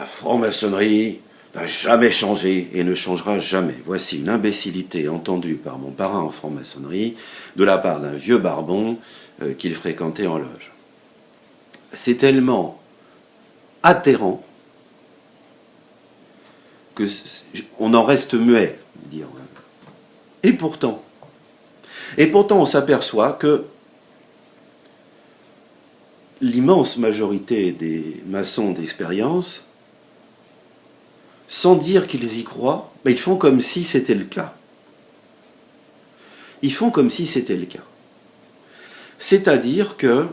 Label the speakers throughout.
Speaker 1: La franc-maçonnerie n'a jamais changé et ne changera jamais. Voici une imbécilité entendue par mon parrain en franc-maçonnerie de la part d'un vieux barbon qu'il fréquentait en loge. C'est tellement atterrant qu'on en reste muet, dire. Et pourtant, on s'aperçoit que l'immense majorité des maçons d'expérience, sans dire qu'ils y croient, ils font comme si c'était le cas. Ils font comme si c'était le cas. C'est-à-dire que,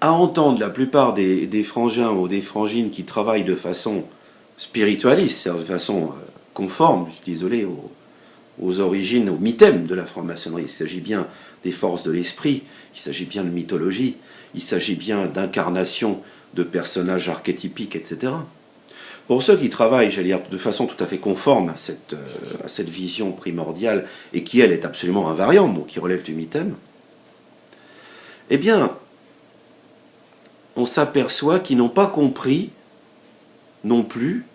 Speaker 1: à entendre la plupart des frangins ou des frangines qui travaillent de façon spiritualiste, c'est-à-dire de façon conforme, désolé, aux origines, au mythème de la franc-maçonnerie. Il s'agit bien des forces de l'esprit, il s'agit bien de mythologie, il s'agit bien d'incarnation de personnages archétypiques, etc. Pour ceux qui travaillent, j'allais dire, de façon tout à fait conforme à cette vision primordiale, et qui, elle, est absolument invariante, donc qui relève du mythème, eh bien, on s'aperçoit qu'ils n'ont pas compris non plus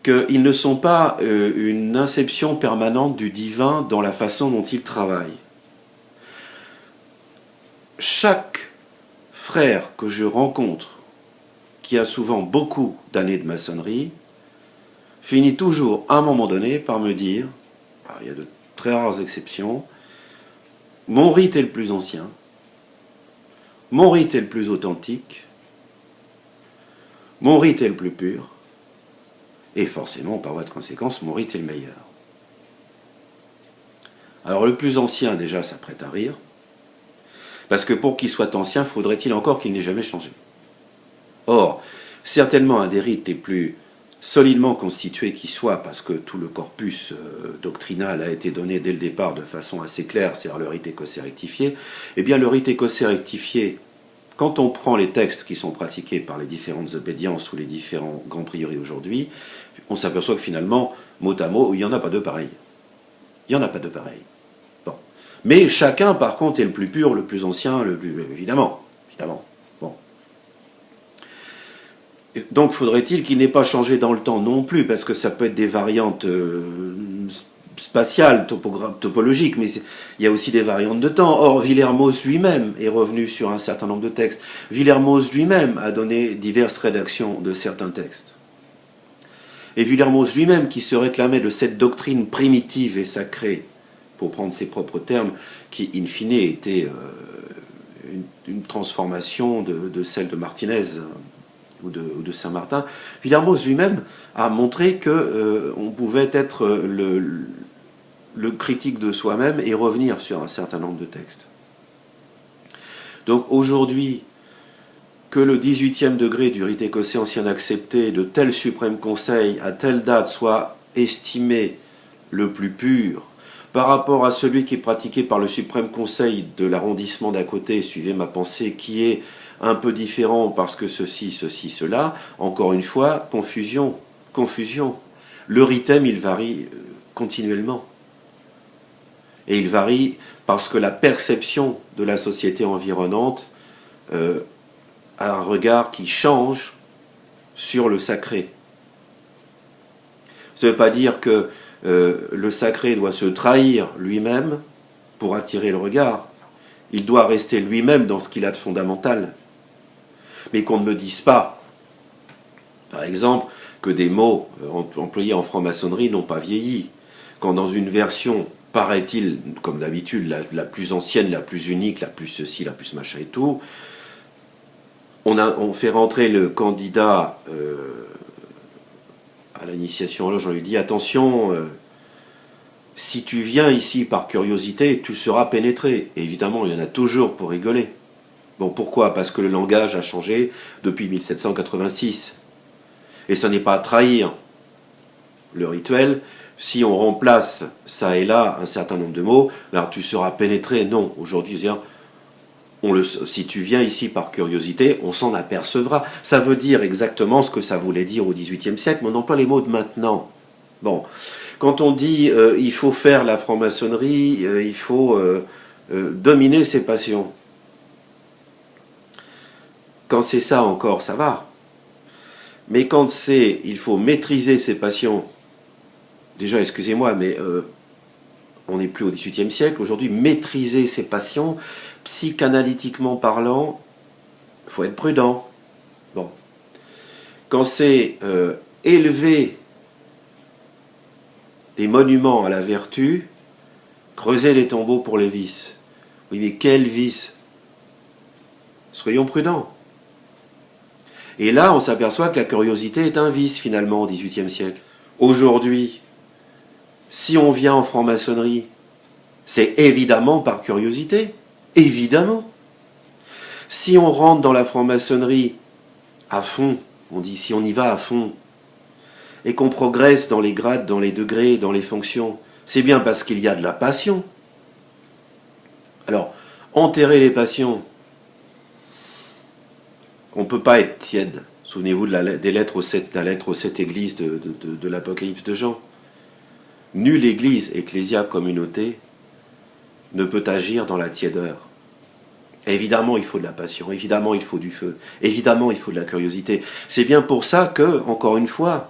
Speaker 1: qu'ils ne sont pas une inception permanente du divin dans la façon dont ils travaillent. Chaque frère que je rencontre, qui a souvent beaucoup d'années de maçonnerie, finit toujours, à un moment donné, par me dire, il y a de très rares exceptions, mon rite est le plus ancien, mon rite est le plus authentique, mon rite est le plus pur, et forcément, par voie de conséquence, mon rite est le meilleur. Alors le plus ancien, déjà, s'apprête à rire, parce que pour qu'il soit ancien, faudrait-il encore qu'il n'ait jamais changé. Or, certainement un des rites les plus solidement constitués qui soit, parce que tout le corpus doctrinal a été donné dès le départ de façon assez claire, c'est-à-dire le rite écossais rectifié, eh bien le rite écossais rectifié, quand on prend les textes qui sont pratiqués par les différentes obédiences ou les différents grands prieurés aujourd'hui, on s'aperçoit que finalement, mot à mot, il n'y en a pas deux pareils. Il n'y en a pas deux pareils. Bon. Mais chacun, par contre, est le plus pur, le plus ancien, le plus... Évidemment. Bon. Donc, faudrait-il qu'il n'ait pas changé dans le temps non plus, parce que ça peut être des variantes spatiales, topologiques, mais il y a aussi des variantes de temps. Or, Willermoos lui-même est revenu sur un certain nombre de textes. Willermoos lui-même a donné diverses rédactions de certains textes. Et Willermoos lui-même, qui se réclamait de cette doctrine primitive et sacrée, pour prendre ses propres termes, qui, in fine, était une transformation de celle de Martinez ou de Saint-Martin, Willermoos lui-même a montré qu'on pouvait être le critique de soi-même et revenir sur un certain nombre de textes. Donc aujourd'hui, que le 18e degré du rite écossais ancien accepté de tel suprême conseil à telle date soit estimé le plus pur par rapport à celui qui est pratiqué par le suprême conseil de l'arrondissement d'à côté, suivez ma pensée, qui est un peu différent parce que ceci, cela, encore une fois, confusion. Le ritem, il varie continuellement. Et il varie parce que la perception de la société environnante a un regard qui change sur le sacré. Ça ne veut pas dire que le sacré doit se trahir lui-même pour attirer le regard. Il doit rester lui-même dans ce qu'il a de fondamental. Mais qu'on ne me dise pas, par exemple, que des mots employés en franc-maçonnerie n'ont pas vieilli. Quand dans une version, paraît-il, comme d'habitude, la plus ancienne, la plus unique, la plus ceci, la plus machin et tout, on fait rentrer le candidat à l'initiation en loge, on lui dit attention, si tu viens ici par curiosité, tu seras pénétré. Et évidemment, il y en a toujours pour rigoler. Bon, pourquoi? Parce que le langage a changé depuis 1786. Et ça n'est pas à trahir le rituel. Si on remplace ça et là un certain nombre de mots, alors tu seras pénétré. Non, aujourd'hui, si tu viens ici par curiosité, on s'en apercevra. Ça veut dire exactement ce que ça voulait dire au XVIIIe siècle, mais on emploie les mots de maintenant. Bon, quand on dit il faut faire la franc-maçonnerie, il faut dominer ses passions. Quand c'est ça encore, ça va. Mais quand c'est, il faut maîtriser ses passions, déjà, excusez-moi, mais on n'est plus au XVIIIe siècle. Aujourd'hui, maîtriser ses passions, psychanalytiquement parlant, il faut être prudent. Bon. Quand c'est élever des monuments à la vertu, creuser les tombeaux pour les vices. Oui, mais quels vices? Soyons prudents. Et là, on s'aperçoit que la curiosité est un vice, finalement, au XVIIIe siècle. Aujourd'hui, si on vient en franc-maçonnerie, c'est évidemment par curiosité. Évidemment. Si on rentre dans la franc-maçonnerie à fond, on dit si on y va à fond, et qu'on progresse dans les grades, dans les degrés, dans les fonctions, c'est bien parce qu'il y a de la passion. Alors, enterrer les passions, on ne peut pas être tiède. Souvenez-vous de la lettre aux sept églises de l'Apocalypse de Jean. Nulle église, ecclésia, communauté ne peut agir dans la tiédeur. Évidemment, il faut de la passion, évidemment, il faut du feu, évidemment, il faut de la curiosité. C'est bien pour ça que, encore une fois,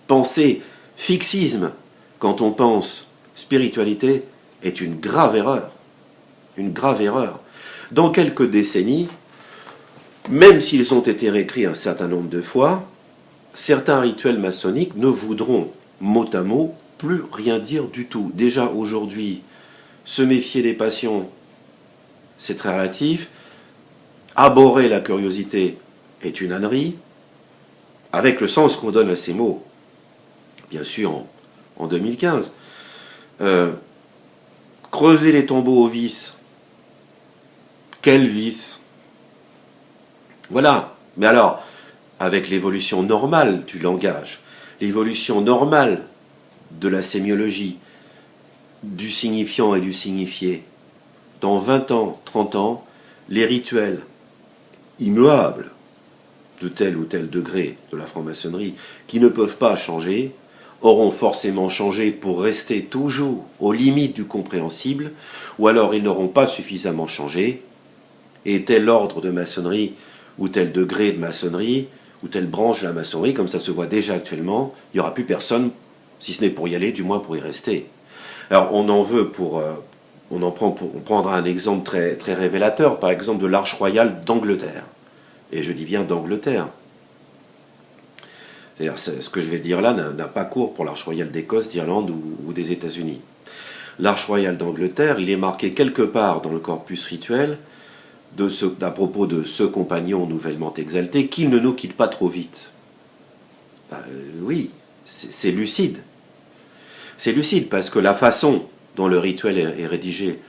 Speaker 1: penser fixisme quand on pense spiritualité est une grave erreur. Une grave erreur. Dans quelques décennies, même s'ils ont été réécrits un certain nombre de fois, certains rituels maçonniques ne voudront, mot à mot, plus rien dire du tout. Déjà aujourd'hui, se méfier des passions, c'est très relatif. Abhorrer la curiosité est une ânerie, avec le sens qu'on donne à ces mots, bien sûr en 2015. Creuser les tombeaux aux vices. Quel vice? Voilà. Mais alors, avec l'évolution normale du langage, l'évolution normale de la sémiologie, du signifiant et du signifié, dans 20 ans, 30 ans, les rituels immuables de tel ou tel degré de la franc-maçonnerie, qui ne peuvent pas changer, auront forcément changé pour rester toujours aux limites du compréhensible, ou alors ils n'auront pas suffisamment changé, et tel ordre de maçonnerie, ou tel degré de maçonnerie, ou telle branche de la maçonnerie, comme ça se voit déjà actuellement, il n'y aura plus personne, si ce n'est pour y aller, du moins pour y rester. Alors on en veut pour... on prendra un exemple très, très révélateur, par exemple de l'Arche royale d'Angleterre. Et je dis bien d'Angleterre. C'est-à-dire, ce que je vais dire là n'a pas cours pour l'Arche royale d'Écosse, d'Irlande ou des États-Unis. L'Arche royale d'Angleterre, il est marqué quelque part dans le corpus rituel, à propos de ce compagnon nouvellement exalté, qu'il ne nous quitte pas trop vite. Oui, c'est lucide. C'est lucide parce que la façon dont le rituel est rédigé,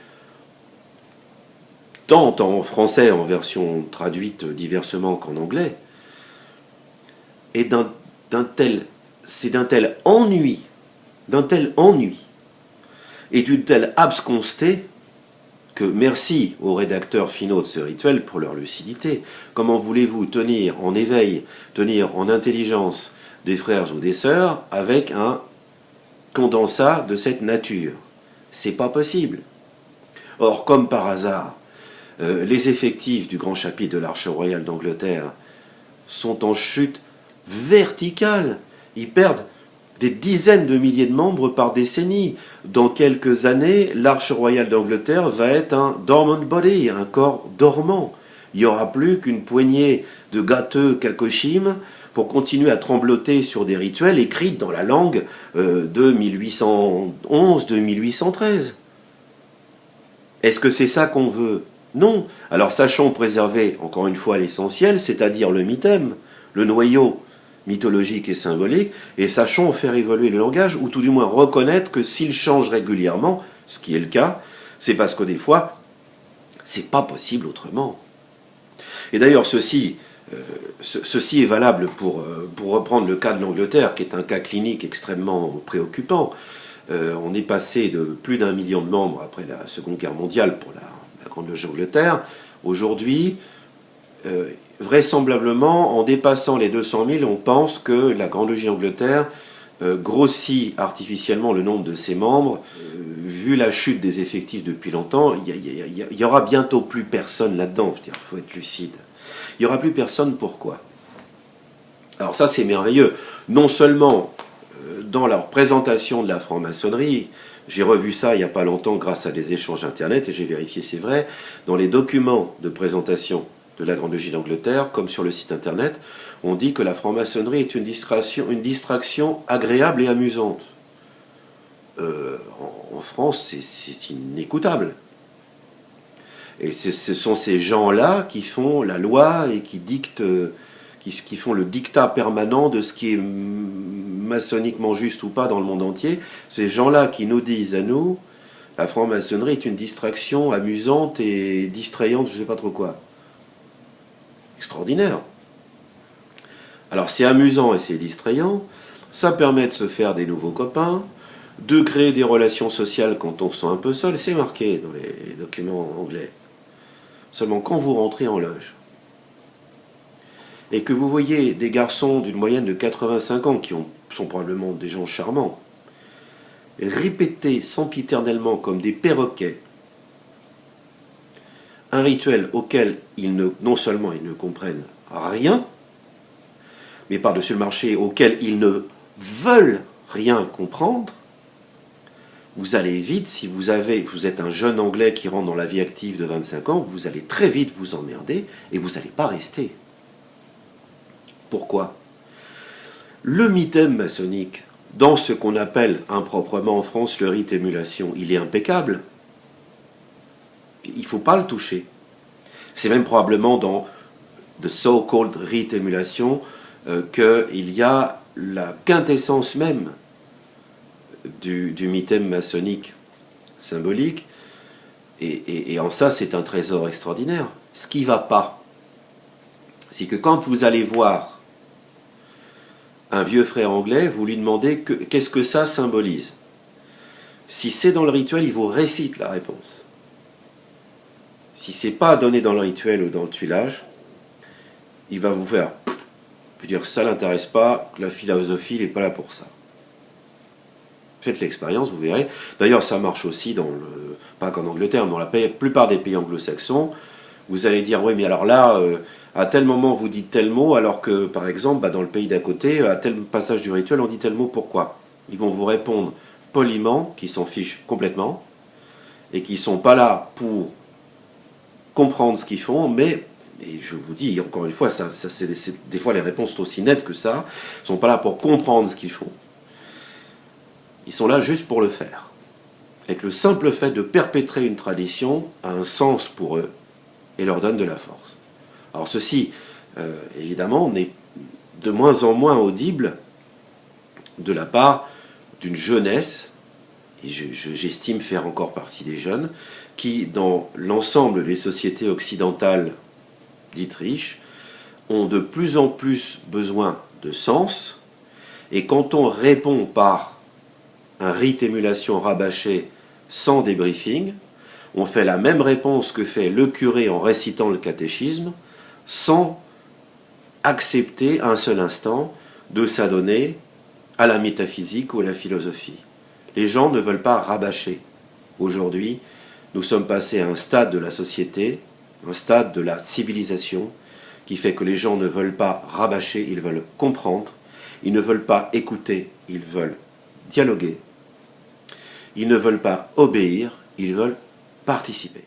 Speaker 1: tant en français, en version traduite diversement qu'en anglais, est d'un tel ennui, et d'une telle absconsté, que merci aux rédacteurs finaux de ce rituel pour leur lucidité. Comment voulez-vous tenir en éveil, tenir en intelligence des frères ou des sœurs avec un condensat de cette nature? C'est pas possible. Or, comme par hasard, les effectifs du grand chapitre de l'Arche royale d'Angleterre sont en chute verticale. Ils perdent des dizaines de milliers de membres par décennie. Dans quelques années, l'Arche royale d'Angleterre va être un dormant body, un corps dormant. Il n'y aura plus qu'une poignée de gâteux kakoshim pour continuer à trembloter sur des rituels écrits dans la langue de 1811, de 1813. Est-ce que c'est ça qu'on veut? Non. Alors sachons préserver, encore une fois, l'essentiel, c'est-à-dire le mythème, le noyau mythologique et symbolique, et sachons faire évoluer le langage, ou tout du moins reconnaître que s'il change régulièrement, ce qui est le cas, c'est parce que des fois, c'est pas possible autrement. Et d'ailleurs, ceci est valable pour reprendre le cas de l'Angleterre, qui est un cas clinique extrêmement préoccupant. On est passé de plus d'1 million de membres après la Seconde Guerre mondiale pour la Grande Loge d'Angleterre. Aujourd'hui, vraisemblablement, en dépassant les 200 000, on pense que la Grande Loge d'Angleterre grossit artificiellement le nombre de ses membres vu la chute des effectifs depuis longtemps, il y aura bientôt plus personne là-dedans. Il faut être lucide. Il n'y aura plus personne, pourquoi? Alors ça, c'est merveilleux. Non seulement dans leur présentation de la franc-maçonnerie, j'ai revu ça il n'y a pas longtemps grâce à des échanges Internet, et j'ai vérifié, c'est vrai, dans les documents de présentation de la Grande Logie d'Angleterre, comme sur le site Internet, on dit que la franc-maçonnerie est une distraction agréable et amusante. En France, c'est inécoutable. Et ce sont ces gens-là qui font la loi et qui dictent, qui font le dictat permanent de ce qui est maçonniquement juste ou pas dans le monde entier. Ces gens-là qui nous disent à nous, la franc-maçonnerie est une distraction amusante et distrayante, je ne sais pas trop quoi. Extraordinaire. Alors c'est amusant et c'est distrayant, ça permet de se faire des nouveaux copains, de créer des relations sociales quand on se sent un peu seul, c'est marqué dans les documents anglais. Seulement quand vous rentrez en loge, et que vous voyez des garçons d'une moyenne de 85 ans, qui sont probablement des gens charmants, répéter sempiternellement comme des perroquets un rituel auquel non seulement ils ne comprennent rien, mais par-dessus le marché auquel ils ne veulent rien comprendre, vous allez vite, si vous êtes un jeune Anglais qui rentre dans la vie active de 25 ans, vous allez très vite vous emmerder et vous n'allez pas rester. Pourquoi? Le mythème maçonnique, dans ce qu'on appelle improprement en France le rite émulation, il est impeccable. Il ne faut pas le toucher. C'est même probablement dans the so-called rite émulation qu'il y a la quintessence même du mythème maçonnique symbolique, et en ça c'est un trésor extraordinaire. Ce qui ne va pas, c'est que quand vous allez voir un vieux frère anglais, vous lui demandez qu'est-ce que ça symbolise. Si c'est dans le rituel, il vous récite la réponse. Si c'est pas donné dans le rituel ou dans le tuilage, il va vous faire dire que ça l'intéresse pas, que la philosophie n'est pas là pour ça. Faites l'expérience, vous verrez. D'ailleurs, ça marche aussi pas qu'en Angleterre, mais dans la plupart des pays anglo-saxons. Vous allez dire, oui, mais alors là, à tel moment, vous dites tel mot, alors que, par exemple, dans le pays d'à côté, à tel passage du rituel, on dit tel mot, pourquoi? Ils vont vous répondre poliment, qu'ils s'en fichent complètement, et qui ne sont pas là pour comprendre ce qu'ils font, mais, et je vous dis, encore une fois, des fois les réponses sont aussi nettes que ça, ils ne sont pas là pour comprendre ce qu'ils font. Ils sont là juste pour le faire. Et que le simple fait de perpétrer une tradition a un sens pour eux et leur donne de la force. Alors ceci, évidemment, n'est de moins en moins audible de la part d'une jeunesse, et j'estime faire encore partie des jeunes, qui, dans l'ensemble des sociétés occidentales dites riches, ont de plus en plus besoin de sens, et quand on répond par un rite émulation rabâché sans débriefing, on fait la même réponse que fait le curé en récitant le catéchisme, sans accepter un seul instant de s'adonner à la métaphysique ou à la philosophie. Les gens ne veulent pas rabâcher. Aujourd'hui, nous sommes passés à un stade de la société, un stade de la civilisation, qui fait que les gens ne veulent pas rabâcher, ils veulent comprendre, ils ne veulent pas écouter, ils veulent dialoguer. Ils ne veulent pas obéir, ils veulent participer.